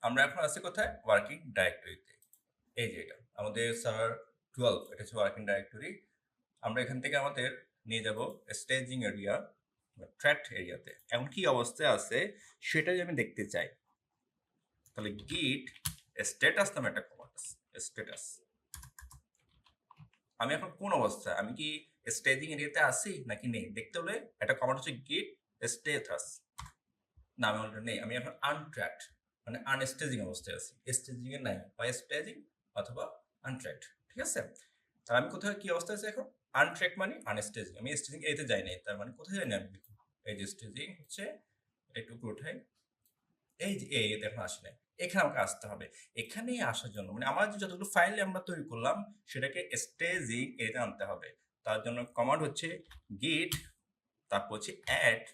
আমরা এখন আছি কোথায়? ওয়ার্কিং ডাইরেক্টরিতে। এই যে এটা আমাদের সার্ভার 12 এটা হচ্ছে ওয়ার্কিং ডাইরেক্টরি। আমরা এখান থেকে আমাদের নিয়ে যাব স্টেজিং এরিয়া বা থ্রেট এরিয়াতে। এখন কি অবস্থায় আছে সেটাই আমি দেখতে চাই। তাহলে গিট স্ট্যাটাস নামে একটা কমান্ড আছে। স্ট্যাটাস। আমি এখন কোন অবস্থায়? আমি কি স্টেজিং এরিয়াতে আছি নাকি নেই? দেখতে হলে একটা কমান্ড হচ্ছে গিট স্ট্যাটাস। না আমি অলরেডি নেই। আমি এখন আনট্র্যাকড মানে আনস্টেজিং অবস্থায় আছি। স্টেজিং এ নাই। হয় স্টেজিং অথবা আনট্র্যাকড। ঠিক আছে? তাহলে আমি কোথায় কি অবস্থায় আছি এখন? আনট্র্যাক মানে আনস্টেজিং। আমি স্টেজিং এতে যাই নাই। তার মানে কোথায় যাই না আমি? এই যে স্টেজিং হচ্ছে এটা একটু উপরে উঠাই। এই যে এতে এখন আসি নাই। এখানে আমাকে আসতে হবে। এখানে আসার জন্য মানে আমার যে যতগুলো ফাইল আমরা তৈরি করলাম সেটাকে স্টেজিং এতে আনতে হবে। তার জন্য কমান্ড হচ্ছে git তারপর হচ্ছে add।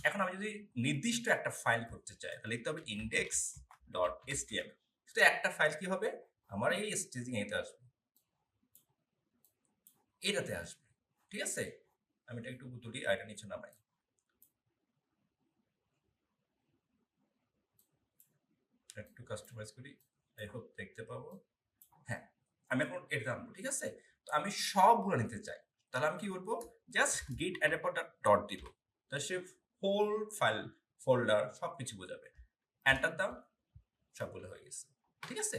এখন আমি যদি নির্দিষ্ট একটা ফাইল করতে চাই তাহলে লিখতে হবে index.html। শুধু একটা ফাইল কি হবে? আমার এই স্টেজিং এতে আসবে। এটাতে আসবে। ঠিক আছে? আমি এটা একটু তুলি আর এটা নিচে নামাই। একটু কাস্টমাইজ করি। আই হোপ দেখতে পাবো। হ্যাঁ, আমি এখন এটা আনবো। ঠিক আছে? তো আমি সবগুলো নিতে চাই। তাহলে আমি কি করবো? জাস্ট git adapter ডট দিব। তাহলে সে হোল ফাইল ফোল্ডার সবকিছু বোঝাবে। এন্টার দাও, সবগুলো হয়ে গেছে। ঠিক আছে?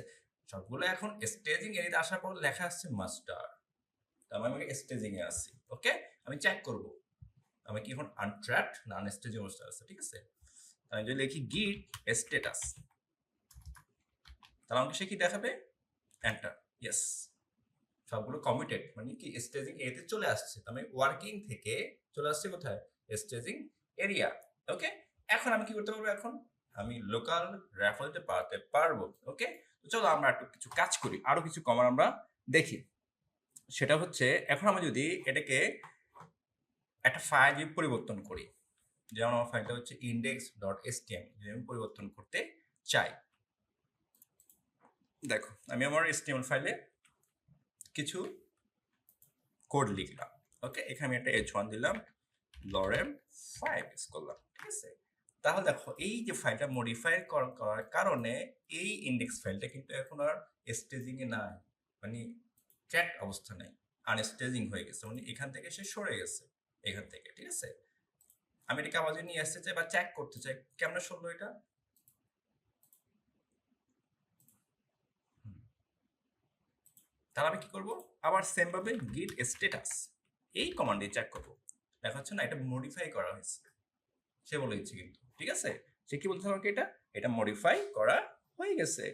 সবগুলো এখন স্টেজিং এরিয়াতে আসার পর লেখা আসছে মাস্টার। তার মানে আমি স্টেজিং এ আছি। ওকে? আমি চেক করব। আমি কি এখন আনট্র্যাকড না আনস্টেজিং অবস্থা আছে। ঠিক আছে? আমি যদি লিখি গিট স্ট্যাটাস তাহলে আমাকে সে কি দেখাবে? এন্টার। ইয়েস। সবগুলো কমিটেড মানে কি স্টেজিং এতে চলে আসছে। আমি ওয়ার্কিং থেকে চলে আসছে কোথায়? Staging area. ওকে? এখন আমি কি করতে পারবো এখন? আমি লোকাল রেফারেলতে পাঠাতে পারবো। ওকে? তো চলো আমরা একটু কিছু কাজ করি। আরো কিছু কমান্ড আমরা দেখি। সেটা হচ্ছে এখন আমি যদি এটাকে একটা ফাইল পরিবর্তন করি। যেমন আমার ফাইলটা হচ্ছে index.html যদি আমি পরিবর্তন করতে চাই। দেখো আমি আমার html ফাইলে কিছু কোড লিখলাম। ওকে? এখানে আমি একটা h1 দিলাম, lorem 5 ইউজ করলাম। ঠিক আছে? তাহলে দেখো এই যে ফাইলটা মডিফাই করার কারণে এই ইন্ডেক্স ফাইলটা কিন্তু এখন আর স্টেজিং এ নাই। মানে ট্র্যাক অবস্থা নাই। আনস্টেজিং হয়ে গেছে। মানে এখান থেকে সে সরে গেছে। এখান থেকে। ঠিক আছে? আমি এটাকে আবার যদি নিয়ে আসতে চাই বা চেক করতে চাই, কেমনে সরলো এটা? তাহলে আমি কি করব? আবার সেম ভাবে git status এই কমান্ড দিয়ে চেক করব। দেখা যাচ্ছে না এটা মডিফাই করা হয়েছে। সে বলে দিচ্ছে কিন্তু। ঠিক আছে? সে কি বলছে আমাকে এটা? এটা মডিফাই করা হয়ে গেছে।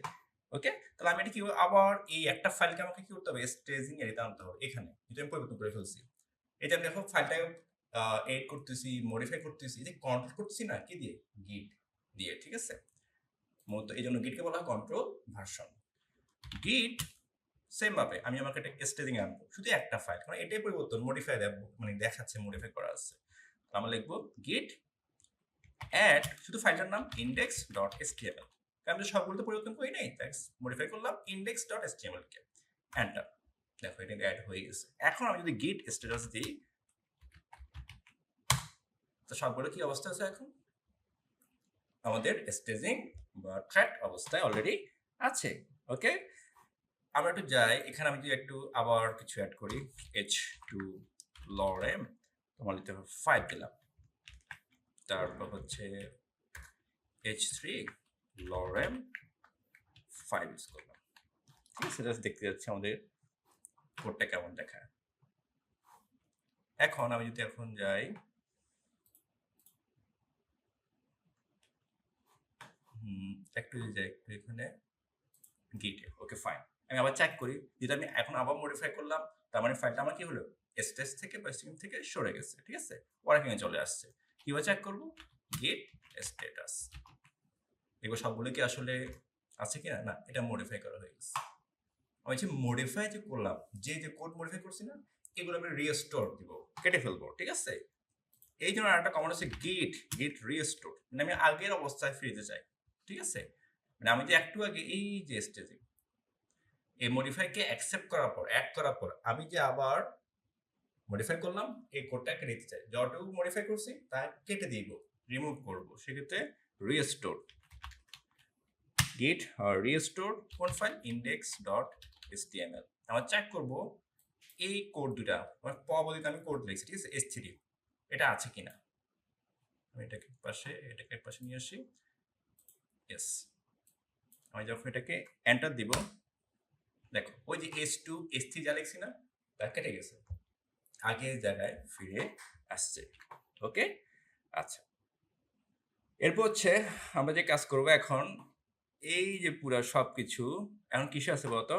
ওকে? তাহলে আমি এটা কি আবার এই একটা ফাইলকে আমাকে কি করতে হবে? স্টেজিং এরিয়াতে আনতে হবে এখানে। এটা আমি পরিবর্তন করে ফেলছি। এটা আমি দেখো ফাইলটা এড করতেছি, মডিফাই করতেছি, এই যে কন্ট্রোল করতেছি না কি দিয়ে? গিট দিয়ে। ঠিক আছে? মূলত এই জন্য গিটকে বলা হয় কন্ট্রোল ভার্সন। গিট সেম ভাবে আমি আমাকে একটা স্টেজিং এ আনবো। শুধু একটা ফাইল। কারণ এটাই পরিবর্তন মডিফাই দেবো মানে দেখাচ্ছে মডিফাই করা আছে। আমরা লিখবো গিট অ্যাড শুধু ফাইলটার নাম index.html। আমি তো সবগুলো তো পরিবর্তন করি নাই, তাই মডিফাই করলাম index.html কে। এন্টার। দেখো এটা অ্যাড হয়ে গেছে। এখন আমি যদি গিট স্ট্যাটাস দিই তো সবগুলো কি অবস্থা আছে এখন? আমাদের স্টেজিং বা ট্র্যাক অবস্থায় অলরেডি আছে। ওকে? আমরা একটু যাই এখানে আমি যদি একটু আবার কিছু অ্যাড করি h2 lorem তোমার লিখতে হবে 5 দিলাম। তারপর হচ্ছে h3 lorem 5 ইউজ করলাম। ঠিক আছে? জাস্ট দেখতে যাচ্ছি আমাদের কোডটা কেমন দেখায়। এখন আমি যদি এখন যাই একটু যাই একটু এখানে গিটে। Okay fine. আমি আবার চেক করি। যদি আমি এখন আবার মডিফাই করলাম তার মানে ফাইলটা আমার কি হলো? স্টেজ থেকে বা স্ট্রিম থেকে সরে গেছে। ঠিক আছে? ওয়ার্কিং এ চলে আসছে। কিভাবে চেক করব? গিট স্ট্যাটাস। এগুলো সবগুলো কি আসলে আছে কিনা? না, এটা মডিফাই করা হয়ে গেছে। আমি যে মডিফাই যে করলাম, যে কোড মডিফাই করছি না, এগুলো আমি রিস্টোর দিব, কেটে ফেলবো। ঠিক আছে? এই জন্য আরেকটা কমান্ড আছে গিট রিস্টোর মানে আমি আগের অবস্থায় ফিরতে চাই। ঠিক আছে? মানে আমি যে একটু আগে এই যে স্টেজে এই মডিফাইকে অ্যাকসেপ্ট করার পর অ্যাড করার পর আমি যে আবার মডিফাই করলাম এই কোডটাকে নিতে চাই, যতটুকু মডিফাই করছি তা কেটে দিব, রিমুভ করব, সেক্ষেত্রে রিস্টোর গিট রিস্টোর কোন ফাইল index.html। আমরা চেক করব এই কোড দুটা পরবর্তীতে আমি কোড লিখছি, ঠিক আছে, S3 এটা আছে কিনা। আমি এটাকে পাশে নিয়ে আসি। ইয়েস, আমি যখন এটাকে এন্টার দিব, দেখো ওই যে S2 S3 যা লিখছি না, তা কেটে গেছে, আগের জায়গায় ফিরে আসছে। ওকে, আচ্ছা, এরপর হচ্ছে আমরা যে কাজ করব এখন, এই যে পুরা সবকিছু এখন কিসে আছে বলতো,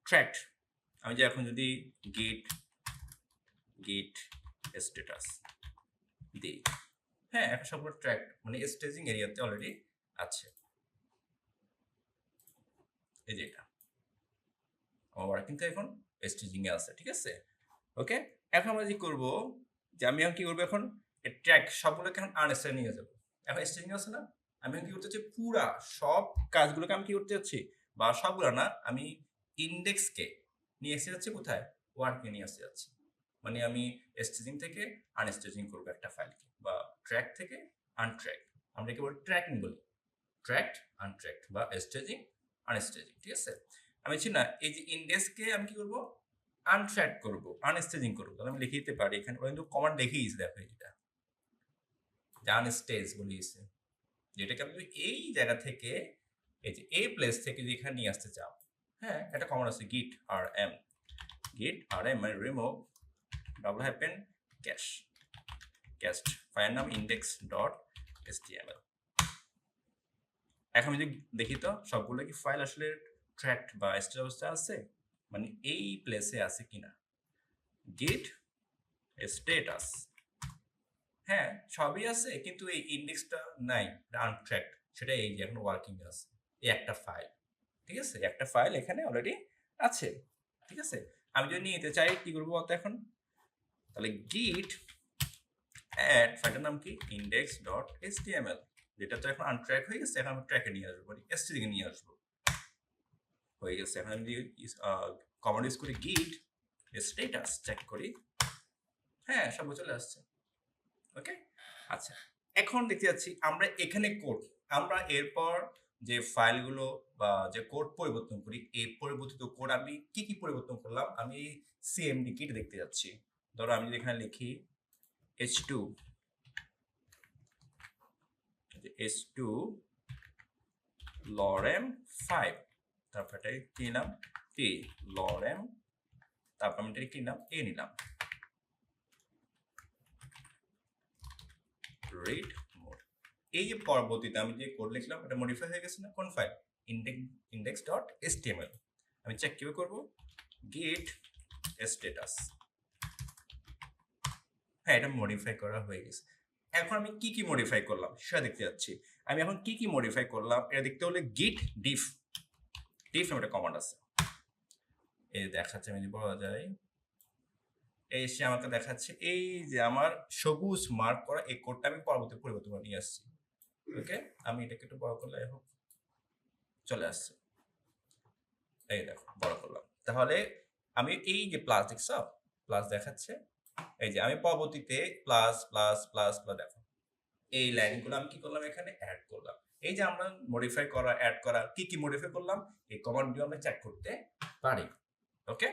ট্র্যাক্ট। আমি যে এখন যদি গিট স্ট্যাটাস দিই, হ্যাঁ এখন সবগুলো ট্র্যাক্ট মানে স্টেজিং এরিয়াতে অলরেডি আছে। এই যে এটা আমার কিন্তু এখন স্টেজিং এ আছে, ঠিক আছে। ওকে, এখন আমরা কি করব, যে আমি এখন কি করবো, এখন ট্র্যাক সবগুলোকে এখন আনস্টেজে নিয়ে যাবো। এখন স্টেজিং আছে না, আমি এখন কি করতে চাচ্ছি, পুরা সব কাজগুলোকে আমি কি করতে চাচ্ছি, বা সবগুলো না, আমি ইন্ডেক্সকে নিয়ে এসে যাচ্ছি কোথায়, ওয়ার্ডকে নিয়ে আসতে যাচ্ছি। মানে আমি স্টেজিং থেকে আনস্টেজিং করবো একটা ফাইলকে, বা ট্র্যাক থেকে আনট্র্যাক, আমরা কি বলি ট্র্যাকিং বলি, ট্র্যাকড আনট্র্যাকড বা স্টেজিং আনস্টেজিং, ঠিক আছে। আমি ছি না, এই যে ইন্ডেক্সকে আমি কি করবো, আনট্র্যাক করবো, আনস্টেজিং করবো, তাহলে আমি লিখে দিতে পারি এখানে, ওরা কিন্তু কমান্ড দেখিয়েছে, দেখো এটা আনস্টেজ বলিয়েছে, যেটাকে আমি এই জায়গা থেকে এই যে এই প্লেস থেকে যেখানে নিয়ে আসতে চাও, হ্যাঁ একটা কমান্ড আছে git rm মানে রিমুভ cached ফাইল নাম index.html। এখন যদি দেখি তো সবগুলো কি ফাইল আসলে ট্র্যাক্ট বা স্টেট অবস্থা আছে, মানে এই প্লেসে আছে কিনা, গিট স্ট্যাটাস, হ্যাঁ সবই আছে, কিন্তু এই ইন্ডেক্সটা নাই, আনট্র্যাক্ট, সেটা এই যে এখন ওয়ার্কিং আছে, এই একটা ফাইল, ঠিক আছে, একটা ফাইল এখানে অলরেডি আছে, ঠিক আছে। আমি যদি নিতে চাই কি করবো বলতো এখন, তাহলে গিট অ্যাড ফাইলটার নাম কি index.html, যেটা তো এখন আনট্র্যাক হয়ে গেছে, এখন আমি ট্র্যাকে নিয়ে আসবো, মানে এসটি দিকে নিয়ে আসবো, হয়ে গেছে। এখন আমি কমান্ড ইউজ করি গিট স্ট্যাটাস চেক করি, হ্যাঁ সব চলে আসছে। ওকে, আচ্ছা, এখন দেখতে যাচ্ছি আমরা এখানে কোড, আমরা এরপর যে ফাইলগুলো বা যে কোড পরিবর্তন করি, এই পরিবর্তিত কোড আমি কি পরিবর্তন করলাম, আমি সিএমডি কিট দেখতে যাচ্ছি। ধরো আমি যদি এখানে লিখি h2 lorem 5, তারপর এটা কি নাম a lorem, তারপর আমি এটা কি নাম a নিলাম, read mode। এই যে পরবর্তীতে আমি যে কোড লিখলাম এটা মডিফাই হয়ে গেছে না, কোন ফাইল, index.html। আমি চেক কিভাবে করব, git status, হ্যাঁ এটা মডিফাই করা হয়ে গেছে। এখন আমি কি মডিফাই করলাম সেটা দেখতে যাচ্ছি। আমি এখন কি মডিফাই করলাম এটা দেখতে হলে git diff নামে একটা কমান্ড আছে, এই দেখাচ্ছে, আমি যদি বলা যায়, এই সে আমাকে দেখাচ্ছে এই যে আমার সবুজ মার্ক করা এই কোডটা আমি পরবর্তী পরিবর্তন করে নিয়ে আসছি। ওকে, আমি এটাকে একটু বড় করলে হোক, চলে আসছে, এই দেখো বড় করলাম। তাহলে আমি এই যে প্লাস দেখছ, প্লাস দেখাচ্ছে, এই যে আমি পরবর্তীতে প্লাস প্লাস প্লাস প্লাস, দেখো এই লাইনগুলো আমি কি করলাম, এখানে অ্যাড করলাম। এই যে আমরা মডিফাই করা, অ্যাড করা, কি মডিফাই করলাম, এই কমান্ড দিয়ে আমরা চেক করতে পারি। ওকে।